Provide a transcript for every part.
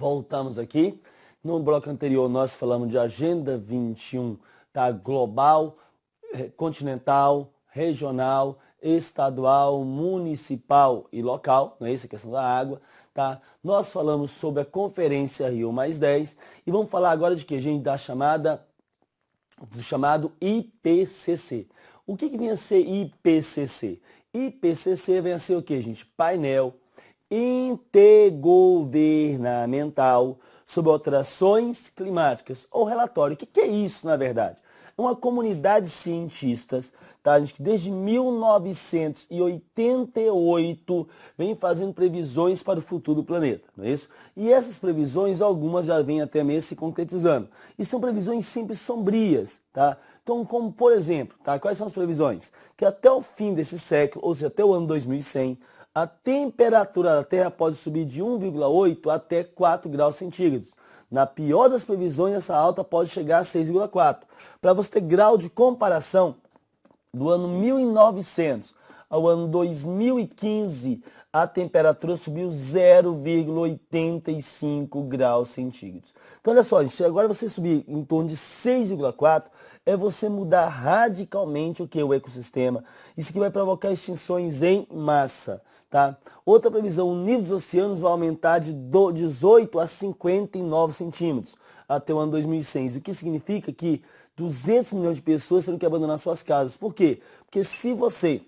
Voltamos aqui. No bloco anterior nós falamos de Agenda 21, tá? Global, continental, regional, estadual, municipal e local, não é isso? A questão da água, tá? Nós falamos sobre a Conferência Rio+10 e vamos falar agora de que, gente? Do chamado IPCC. O que vem a ser IPCC? IPCC vem a ser o que, gente? Painel Intergovernamental sobre Alterações Climáticas, ou relatório. O que é isso, na verdade? É uma comunidade de cientistas, tá, gente, que desde 1988 vem fazendo previsões para o futuro do planeta, não é isso? E essas previsões, algumas já vêm até mesmo se concretizando. E são previsões sempre sombrias, tá? Então, como por exemplo, tá? Quais são as previsões? Que até o fim desse século, ou seja, até o ano 2100, a temperatura da Terra pode subir de 1,8 até 4 graus centígrados. Na pior das previsões, essa alta pode chegar a 6,4. Para você ter grau de comparação, do ano 1900 ao ano 2015, a temperatura subiu 0,85 graus centígrados. Então, olha só, gente, agora você subir em torno de 6,4 é você mudar radicalmente o que? O ecossistema. Isso que vai provocar extinções em massa. Tá? Outra previsão, o nível dos oceanos vai aumentar de 18 a 59 centímetros até o ano 2100. O que significa que 200 milhões de pessoas terão que abandonar suas casas. Por quê? Porque se você...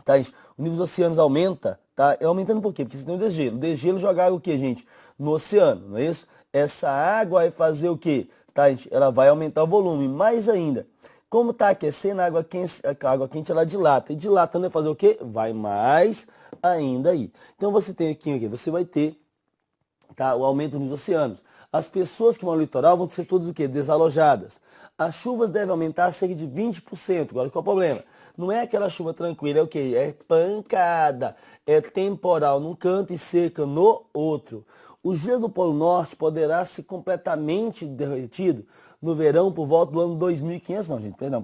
Tá, gente? O nível dos oceanos aumenta, tá? É aumentando por quê? Porque você tem o degelo. O degelo joga água o quê, gente? No oceano, não é isso? Essa água vai fazer o quê? Tá, gente? Ela vai aumentar o volume. Mais ainda, como está aquecendo, a água quente ela dilata. E dilatando vai fazer o quê? Vai mais ainda aí. Então você tem aqui, você vai ter, tá, o aumento nos oceanos. As pessoas que vão ao litoral vão ser todas o quê? Desalojadas. As chuvas devem aumentar cerca de 20%. Agora, qual é o problema? Não é aquela chuva tranquila, é o quê? É pancada. É temporal num canto e seca no outro. O gelo do Polo Norte poderá ser completamente derretido no verão por volta do ano 2500, não, gente, perdão,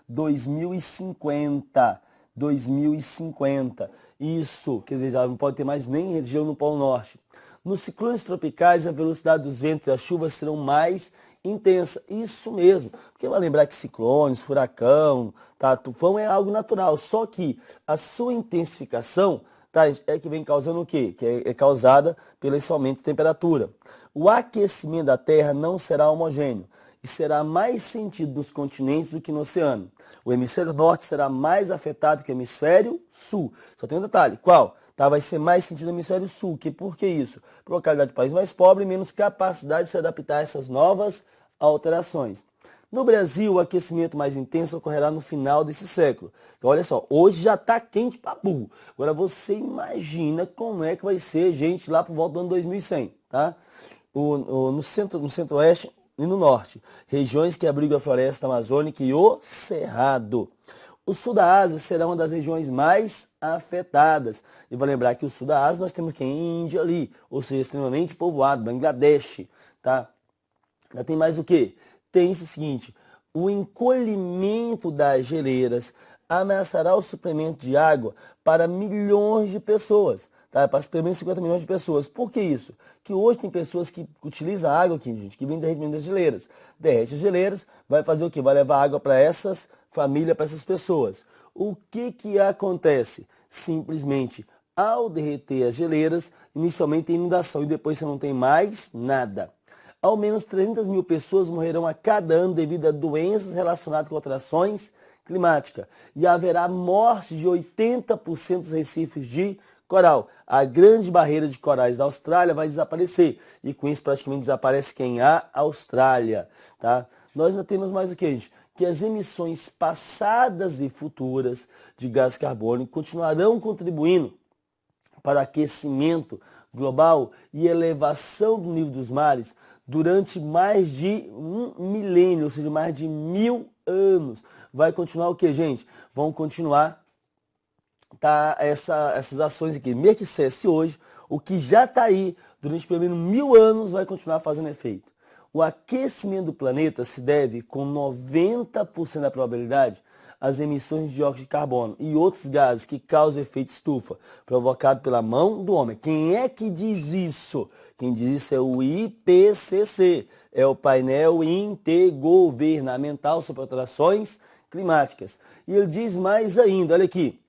2050. 2050. Isso, quer dizer, já não pode ter mais nem gelo no Polo Norte. Nos ciclones tropicais, a velocidade dos ventos e as chuvas serão mais intensa. Isso mesmo. Porque vai lembrar que ciclones, furacão, tá, tufão é algo natural. Só que a sua intensificação, tá, é que vem causando o quê? Que é causada pelo esse aumento de temperatura. O aquecimento da Terra não será homogêneo e será mais sentido nos continentes do que no oceano. O hemisfério norte será mais afetado que o hemisfério sul. Só tem um detalhe. Qual? Tá, vai ser mais sentido no hemisfério sul. Por que isso? Por localidade de país mais pobre e menos capacidade de se adaptar a essas novas alterações. No Brasil, o aquecimento mais intenso ocorrerá no final desse século. Então, olha só, hoje já está quente para burro. Agora, você imagina como é que vai ser, gente, lá por volta do ano 2100, tá? No centro-oeste e no norte, regiões que abrigam a floresta amazônica e o cerrado. O sul da Ásia será uma das regiões mais afetadas. E vou lembrar que o sul da Ásia nós temos aqui a Índia ali, ou seja, extremamente povoado, Bangladesh, tá? Já tem mais o quê? Tem isso o seguinte, o encolhimento das geleiras ameaçará o suprimento de água para milhões de pessoas, tá? Para pelo menos 50 milhões de pessoas. Por que isso? Que hoje tem pessoas que utilizam água aqui, gente, que vem derretimento das geleiras. Derrete as geleiras, vai fazer o quê? Vai levar água para essas famílias, para essas pessoas. O que acontece? Simplesmente, ao derreter as geleiras, inicialmente tem inundação e depois você não tem mais nada. Ao menos 300 mil pessoas morrerão a cada ano devido a doenças relacionadas com alterações climáticas. E haverá morte de 80% dos recifes de coral. A grande barreira de corais da Austrália vai desaparecer. E com isso praticamente desaparece quem? A Austrália. Tá? Nós ainda temos mais o que, gente? Que as emissões passadas e futuras de gás carbônico continuarão contribuindo para o aquecimento global e elevação do nível dos mares durante mais de um milênio, ou seja, mais de 1000 anos. Vai continuar o que, gente? Vão continuar, tá, essas ações aqui. Mesmo que cesse hoje, o que já está aí durante pelo menos 1000 anos vai continuar fazendo efeito. O aquecimento do planeta se deve, com 90% da probabilidade, as emissões de dióxido de carbono e outros gases que causam efeito estufa, provocado pela mão do homem. Quem é que diz isso? Quem diz isso é o IPCC, é o painel intergovernamental sobre alterações climáticas. E ele diz mais ainda, olha aqui,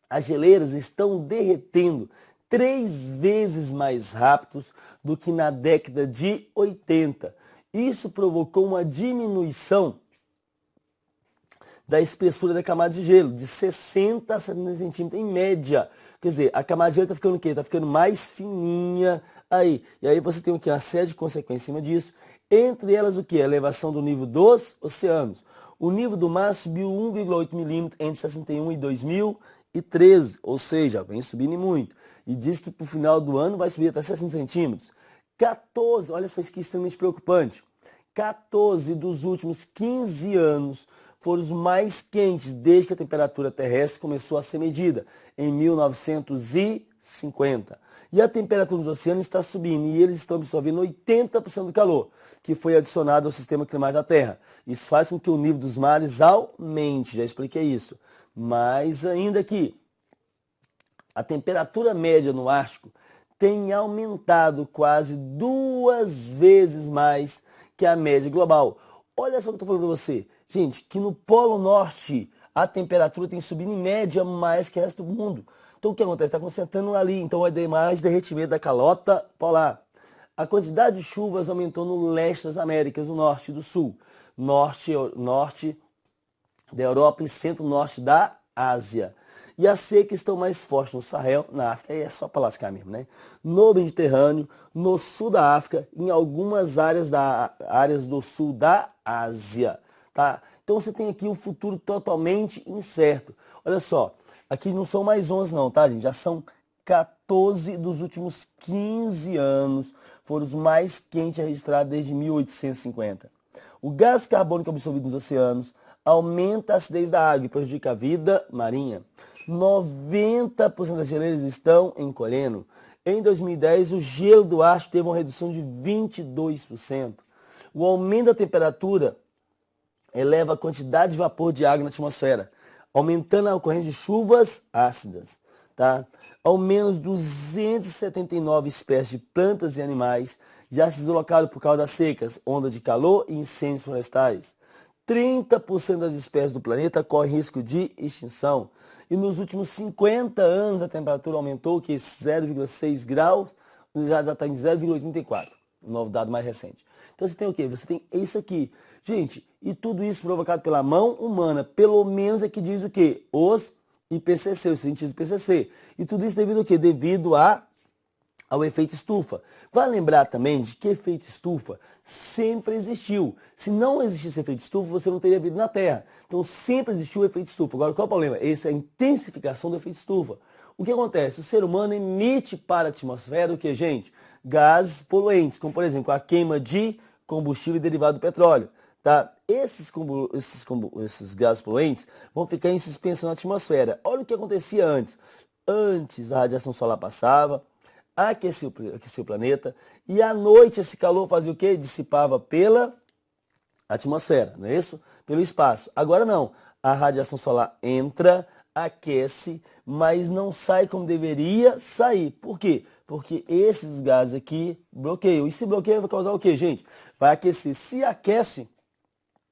as geleiras estão derretendo 3 vezes mais rápidos do que na década de 80. Isso provocou uma diminuição da espessura da camada de gelo, de 60 a 70 centímetros em média. Quer dizer, a camada de gelo está ficando o quê? Está ficando mais fininha aí. E aí você tem o quê? Uma série de consequências em cima disso. Entre elas o quê? A elevação do nível dos oceanos. O nível do mar subiu 1,8 milímetros entre 61 e 2013, ou seja, vem subindo muito. E diz que para o final do ano vai subir até 60 centímetros. 14, olha só isso que é extremamente preocupante. 14 dos últimos 15 anos foram os mais quentes desde que a temperatura terrestre começou a ser medida, em 1950. E a temperatura dos oceanos está subindo e eles estão absorvendo 80% do calor que foi adicionado ao sistema climático da Terra. Isso faz com que o nível dos mares aumente, já expliquei isso. Mas ainda que a temperatura média no Ártico tem aumentado quase 2 vezes mais que a média global. Olha só o que eu estou falando para você. Gente, que no Polo Norte a temperatura tem subido em média mais que o resto do mundo. Então o que acontece? Está concentrando ali, então vai ter mais derretimento da calota polar. A quantidade de chuvas aumentou no leste das Américas, no norte e do sul. Norte da Europa e centro-norte da Ásia. E as secas estão mais fortes no Sahel, na África, aí é só para lascar mesmo, né? No Mediterrâneo, no sul da África, em algumas áreas do sul da Ásia, tá? Então você tem aqui um futuro totalmente incerto. Olha só, aqui não são mais 11 não, tá, gente? Já são 14 dos últimos 15 anos, foram os mais quentes registrados desde 1850. O gás carbônico absorvido nos oceanos aumenta a acidez da água e prejudica a vida marinha. 90% das geleiras estão encolhendo. Em 2010, o gelo do Ártico teve uma redução de 22%. O aumento da temperatura eleva a quantidade de vapor de água na atmosfera, aumentando a ocorrência de chuvas ácidas. Tá? Ao menos 279 espécies de plantas e animais já se deslocaram por causa das secas, ondas de calor e incêndios florestais. 30% das espécies do planeta correm risco de extinção. E nos últimos 50 anos a temperatura aumentou que 0,6 graus, já está em 0,84, o novo dado mais recente. Então você tem o quê? Você tem isso aqui. Gente, e tudo isso provocado pela mão humana, pelo menos é que diz o quê? Os IPCC, os cientistas do IPCC. E tudo isso devido ao quê? Devido ao efeito estufa. Vale lembrar também de que efeito estufa sempre existiu. Se não existisse efeito estufa, você não teria vida na Terra. Então sempre existiu o efeito estufa. Agora qual é o problema? Essa é a intensificação do efeito estufa. O que acontece? O ser humano emite para a atmosfera o que, gente? Gases poluentes, como por exemplo a queima de combustível derivado do petróleo. Tá? Esses gases poluentes vão ficar em suspensão na atmosfera. Olha o que acontecia antes. Antes a radiação solar passava, aquecia o planeta e à noite esse calor fazia o quê? Dissipava pela atmosfera, não é isso? Pelo espaço. Agora não. A radiação solar entra, aquece, mas não sai como deveria sair. Por quê? Porque esses gases aqui bloqueiam. E se bloqueia vai causar o quê, gente? Vai aquecer. Se aquece,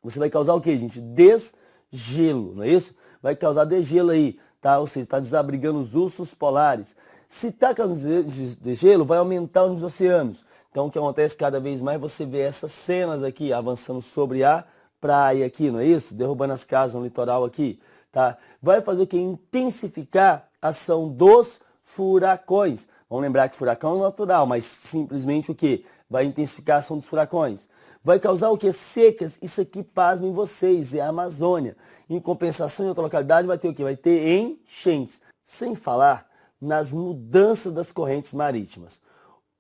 você vai causar o quê, gente? Desgelo, não é isso? Vai causar degelo aí, tá? Ou seja, está desabrigando os ursos polares. Se está causando degelo, vai aumentar os oceanos. Então, o que acontece cada vez mais, você vê essas cenas aqui, avançando sobre a praia aqui, não é isso? Derrubando as casas no litoral aqui, tá? Vai fazer o quê? Intensificar a ação dos furacões. Vamos lembrar que furacão é natural, mas simplesmente o quê? Vai intensificar a ação dos furacões. Vai causar o quê? Secas. Isso aqui, pasmem vocês, é a Amazônia. Em compensação, em outra localidade, vai ter o quê? Vai ter enchentes. Sem falar nas mudanças das correntes marítimas.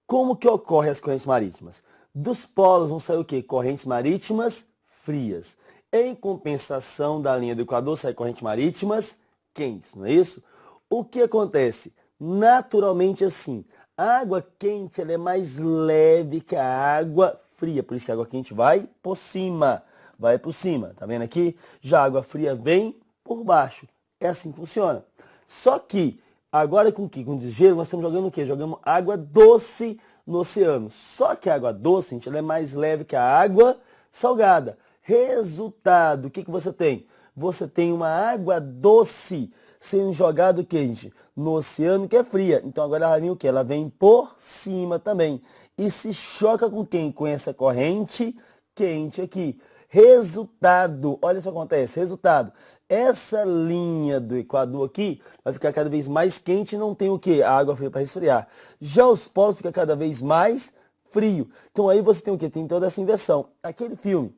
Como que ocorrem as correntes marítimas? Dos polos vão sair o quê? Correntes marítimas frias. Em compensação da linha do Equador, saem correntes marítimas quentes, não é isso? O que acontece? Naturalmente assim, a água quente ela é mais leve que a água fria, por isso que a água quente vai por cima. vai por cima, tá vendo aqui? Já a água fria vem por baixo. É assim que funciona. Só que, agora com o quê? Com desgelo, nós estamos jogando o quê? Jogamos água doce no oceano. Só que a água doce, gente, ela é mais leve que a água salgada. Resultado, o que você tem? Você tem uma água doce sendo jogada o quê, gente? No oceano, que é fria. Então agora ela vem o quê? Ela vem por cima também. E se choca com quem? Com essa corrente quente aqui. Resultado, olha só o que acontece, resultado, essa linha do Equador aqui vai ficar cada vez mais quente e não tem o que? A água fria para resfriar. Já os polos fica cada vez mais frio. Então aí você tem o que? Tem toda essa inversão. Aquele filme,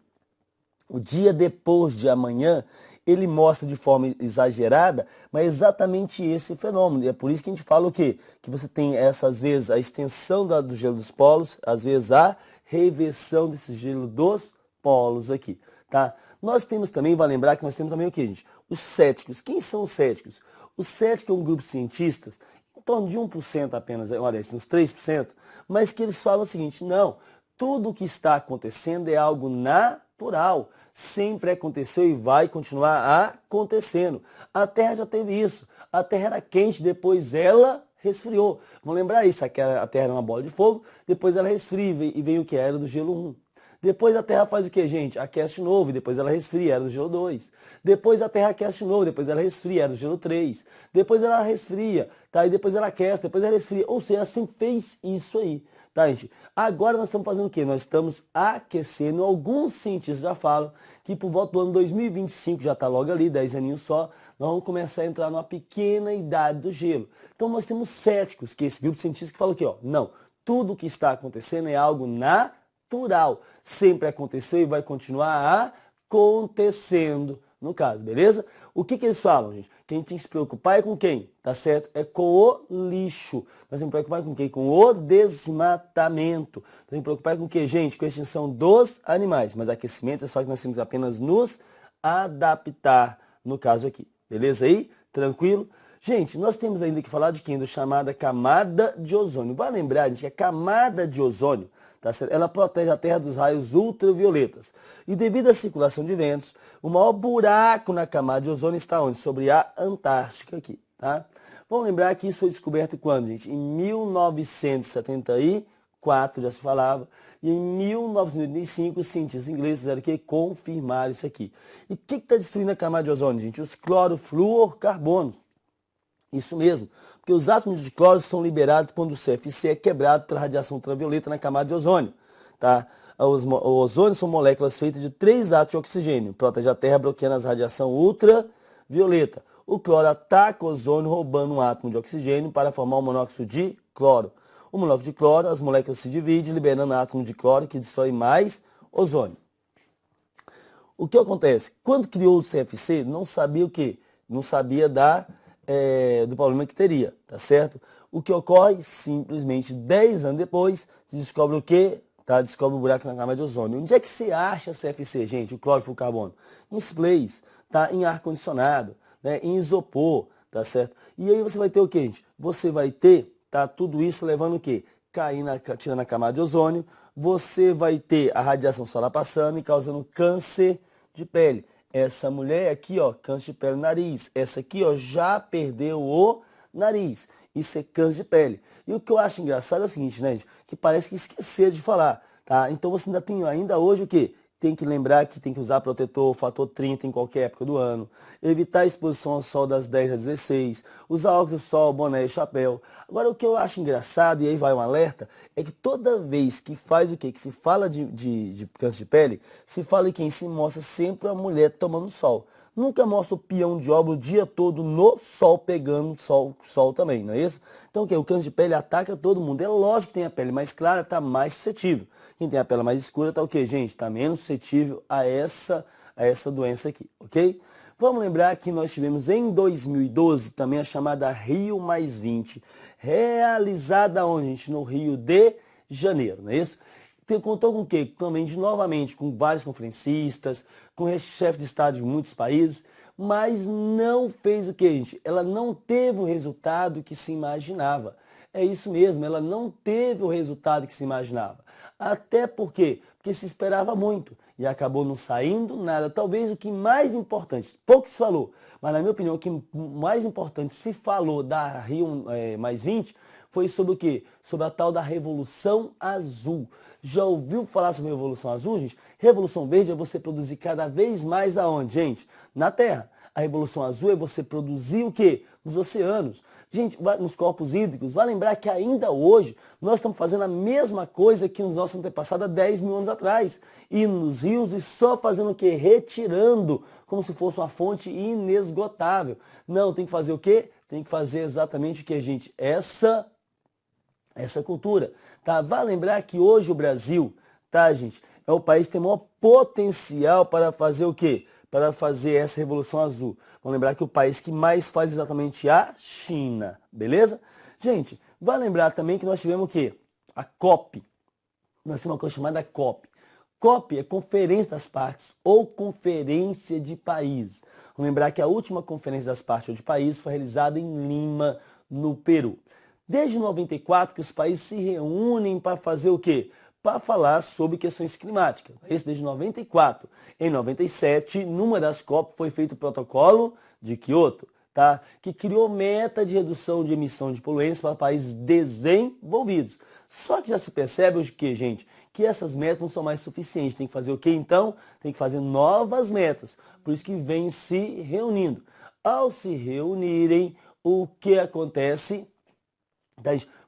O Dia Depois de Amanhã, ele mostra de forma exagerada, mas é exatamente esse fenômeno. E é por isso que a gente fala o quê? Que você tem às vezes a extensão do gelo dos polos, às vezes a reversão desse gelo dos polos aqui, tá? Nós temos também, vai lembrar que nós temos também o que, gente? Os céticos. Quem são os céticos? Os céticos é um grupo de cientistas, em torno de 1% apenas, olha, uns 3%, mas que eles falam o seguinte, não, tudo o que está acontecendo é algo natural, sempre aconteceu e vai continuar acontecendo. A Terra já teve isso, a Terra era quente, depois ela resfriou. Vamos lembrar isso, a Terra era uma bola de fogo, depois ela resfria e veio o que? A Era do Gelo 1. Depois a Terra faz o que, gente? Aquece de novo, depois ela resfria, era do gelo 2. Depois a Terra aquece de novo, depois ela resfria, era do gelo 3. Depois ela resfria, tá? E depois ela aquece, depois ela resfria. Ou seja, ela sempre fez isso aí, tá, gente? Agora nós estamos fazendo o quê? Nós estamos aquecendo. Alguns cientistas já falam que por volta do ano 2025, já está logo ali, 10 aninhos só, nós vamos começar a entrar numa pequena idade do gelo. Então nós temos céticos, que é esse grupo de cientistas que fala aqui, ó, não, tudo o que está acontecendo é algo natural, sempre aconteceu e vai continuar acontecendo, no caso, beleza? O que eles falam, gente? Que a gente tem que se preocupar é com quem? Tá certo? É com o lixo. Nós temos que preocupar com quem? Com o desmatamento. Nós temos que preocupar com o que, gente? Com a extinção dos animais. Mas aquecimento é só que nós temos que apenas nos adaptar, no caso aqui. Beleza aí? Tranquilo? Gente, nós temos ainda que falar de quem? Do chamada camada de ozônio. Vai lembrar, gente, que a camada de ozônio, tá certo? Ela protege a Terra dos raios ultravioletas. E devido à circulação de ventos, o maior buraco na camada de ozônio está onde? Sobre a Antártica aqui, tá? Vamos lembrar que isso foi descoberto quando, gente? Em 1974, já se falava. E em 1985, os cientistas ingleses fizeram o quê? Confirmaram isso aqui. E o que está destruindo a camada de ozônio, gente? Os clorofluorcarbonos. Isso mesmo, porque os átomos de cloro são liberados quando o CFC é quebrado pela radiação ultravioleta na camada de ozônio. Tá? O ozônio são moléculas feitas de 3 átomos de oxigênio, protege a Terra bloqueando as radiação ultravioleta. O cloro ataca o ozônio roubando um átomo de oxigênio para formar o monóxido de cloro. O monóxido de cloro, as moléculas se dividem, liberando átomo de cloro que destrói mais ozônio. O que acontece? Quando criou o CFC, não sabia o quê? Não sabia do problema que teria, tá certo? O que ocorre? Simplesmente 10 anos depois, se descobre o quê? Tá? Descobre o buraco na camada de ozônio. Onde é que você acha CFC, gente? O clorofluorcarbono? Em sprays, tá? Em ar-condicionado, né? Em isopor, tá certo? E aí você vai ter o quê, gente? Você vai ter, tá? Tudo isso levando o quê? Tirando a camada de ozônio, você vai ter a radiação solar passando e causando câncer de pele. Essa mulher aqui, ó, câncer de pele no nariz. Essa aqui, ó, já perdeu o nariz. Isso é câncer de pele. E o que eu acho engraçado é o seguinte, né, gente? Que parece que esqueceram de falar, tá? Então você ainda tem, ainda hoje o quê? Tem que lembrar que tem que usar protetor fator 30 em qualquer época do ano. Evitar a exposição ao sol das 10 às 16. Usar óculos de sol, boné e chapéu. Agora, o que eu acho engraçado, e aí vai um alerta, é que toda vez que faz o quê? Que se fala de câncer de pele, se fala em quem se mostra sempre a mulher tomando sol. Nunca mostra o peão de obra o dia todo no sol, pegando sol também, não é isso? Então o que? O câncer de pele ataca todo mundo. É lógico que tem a pele mais clara, está mais suscetível. Quem tem a pele mais escura está o quê, gente? Está menos suscetível a essa doença aqui, ok? Vamos lembrar que nós tivemos em 2012 também a chamada Rio+20, realizada onde, gente? No Rio de Janeiro, não é isso? Contou com o quê? Também, novamente, com vários conferencistas, com chefe de Estado de muitos países, mas não fez o quê, gente? Ela não teve o resultado que se imaginava. É isso mesmo, ela não teve o resultado que se imaginava. Até porque, porque se esperava muito e acabou não saindo nada. Talvez o que mais importante, pouco se falou, mas na minha opinião o que mais importante se falou da Rio mais 20 foi sobre o quê? Sobre a tal da Revolução Azul. Já ouviu falar sobre a Revolução Azul, gente? Revolução Verde é você produzir cada vez mais aonde, gente? Na Terra. A Revolução Azul é você produzir o quê? Nos oceanos. Gente, nos corpos hídricos. Vai lembrar que ainda hoje nós estamos fazendo a mesma coisa que nos nossos antepassados há 10 mil anos atrás. E nos rios e só fazendo o quê? Retirando, como se fosse uma fonte inesgotável. Não, tem que fazer o quê? Tem que fazer exatamente o que, gente? Essa cultura, tá? Vai lembrar que hoje o Brasil, tá, gente, é o país que tem maior potencial para fazer o quê? Para fazer essa Revolução Azul. Vamos lembrar que o país que mais faz exatamente é a China, beleza? Gente, vai lembrar também que nós tivemos o quê? A COP. Nós temos uma coisa chamada COP. COP é Conferência das Partes ou Conferência de Países. Vamos lembrar que a última Conferência das Partes ou de Países foi realizada em Lima, no Peru. Desde 94 que os países se reúnem para fazer o quê? Para falar sobre questões climáticas. Esse desde 94. Em 97, numa das COP foi feito o protocolo de Kyoto, tá? Que criou meta de redução de emissão de poluentes para países desenvolvidos. Só que já se percebe hoje que, gente, que essas metas não são mais suficientes. Tem que fazer o quê, então? Tem que fazer novas metas. Por isso que vem se reunindo. Ao se reunirem, o que acontece?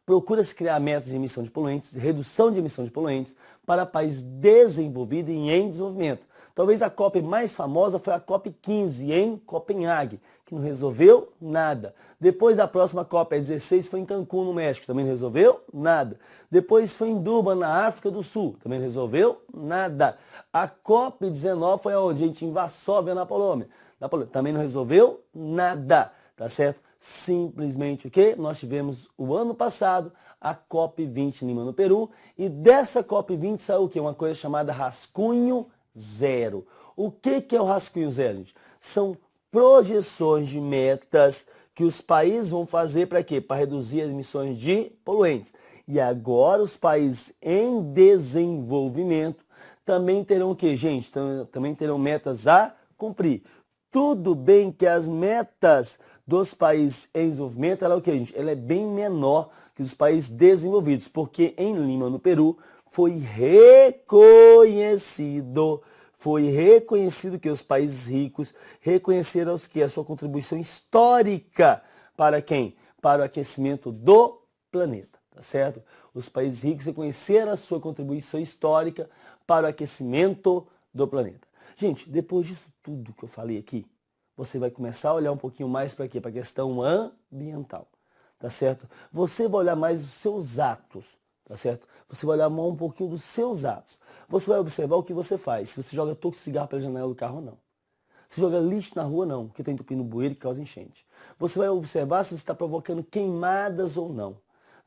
Procura-se criar metas de emissão de poluentes, redução de emissão de poluentes para países desenvolvidos e em desenvolvimento. Talvez a COP mais famosa foi a COP 15 em Copenhague, que não resolveu nada. Depois da próxima COP, a 16, foi em Cancún, no México, também não resolveu nada. Depois foi em Durban, na África do Sul, também não resolveu nada. A COP 19 foi onde? Gente, em Varsóvia, na Polônia. Também não resolveu nada, tá certo? Simplesmente o que? Nós tivemos o ano passado a COP20 em Lima, no Peru, e dessa COP20 saiu o quê? Uma coisa chamada rascunho zero. O que é o rascunho zero, gente? São projeções de metas que os países vão fazer para quê? Para reduzir as emissões de poluentes. E agora os países em desenvolvimento também terão o quê, gente? Também terão metas a cumprir. Tudo bem que as metas dos países em desenvolvimento, ela é o que, gente? Ela é bem menor que os países desenvolvidos, porque em Lima, no Peru, foi reconhecido que os países ricos reconheceram que a sua contribuição histórica para quem? Para o aquecimento do planeta, tá certo? Os países ricos reconheceram a sua contribuição histórica para o aquecimento do planeta. Gente, depois disso tudo que eu falei aqui, você vai começar a olhar um pouquinho mais para quê? Para a questão ambiental, tá certo? Você vai olhar mais os seus atos, tá certo? Você vai olhar mais um pouquinho dos seus atos. Você vai observar o que você faz. Se você joga toco de cigarro pela janela do carro ou não. Se joga lixo na rua, não, porque está entupindo o bueiro que causa enchente. Você vai observar se você está provocando queimadas ou não.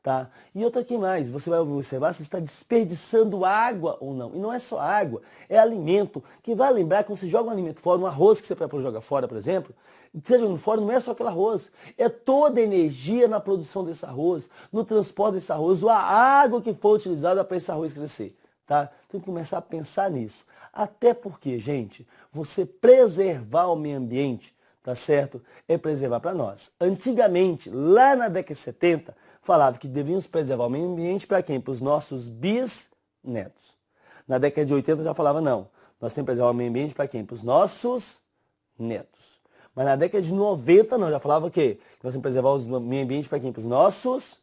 Tá? E outra que mais, você vai observar se está desperdiçando água ou não. E não é só água, é alimento. Que vai lembrar que quando você joga um alimento fora, um arroz que você joga fora, por exemplo, você jogando fora não é só aquele arroz, é toda a energia na produção desse arroz, no transporte desse arroz, ou a água que foi utilizada para esse arroz crescer. Tá? Tem que começar a pensar nisso. Até porque, gente, você preservar o meio ambiente, tá certo? É preservar para nós. Antigamente, lá na década de 70, falava que devíamos preservar o meio ambiente para quem? Para os nossos bisnetos. Na década de 80 já falava não. Nós temos que preservar o meio ambiente para quem? Para os nossos netos. Mas na década de 90 não, já falava o quê? Que nós temos que preservar o meio ambiente para quem? Para os nossos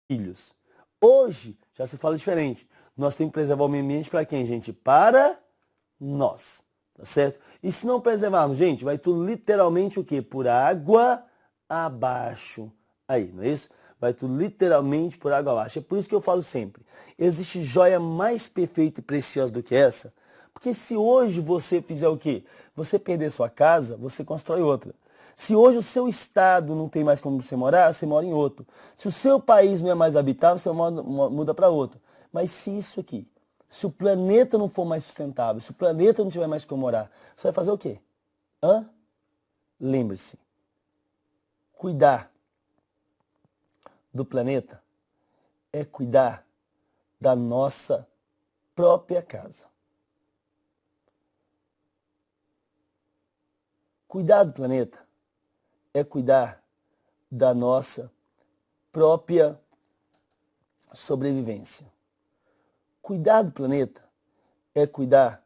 filhos. Hoje já se fala diferente. Nós temos que preservar o meio ambiente para quem, gente? Para nós. Tá certo? E se não preservarmos, gente, vai tudo literalmente o quê? Por água abaixo. Aí, não é isso? Vai tudo literalmente por água abaixo. É por isso que eu falo sempre, existe joia mais perfeita e preciosa do que essa? Porque se hoje você fizer o quê? Você perder sua casa, você constrói outra. Se hoje o seu estado não tem mais como você morar, você mora em outro. Se o seu país não é mais habitável, você muda para outro. Mas se isso aqui, se o planeta não for mais sustentável, se o planeta não tiver mais como morar, você vai fazer o quê? Lembre-se, cuidar do planeta é cuidar da nossa própria casa. Cuidar do planeta é cuidar da nossa própria sobrevivência. Cuidar do planeta é cuidar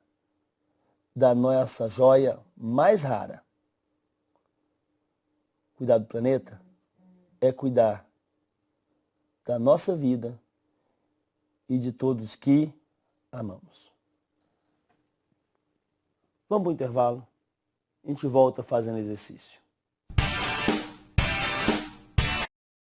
da nossa joia mais rara. Cuidar do planeta é cuidar da nossa vida e de todos que amamos. Vamos para o intervalo. A gente volta fazendo exercício.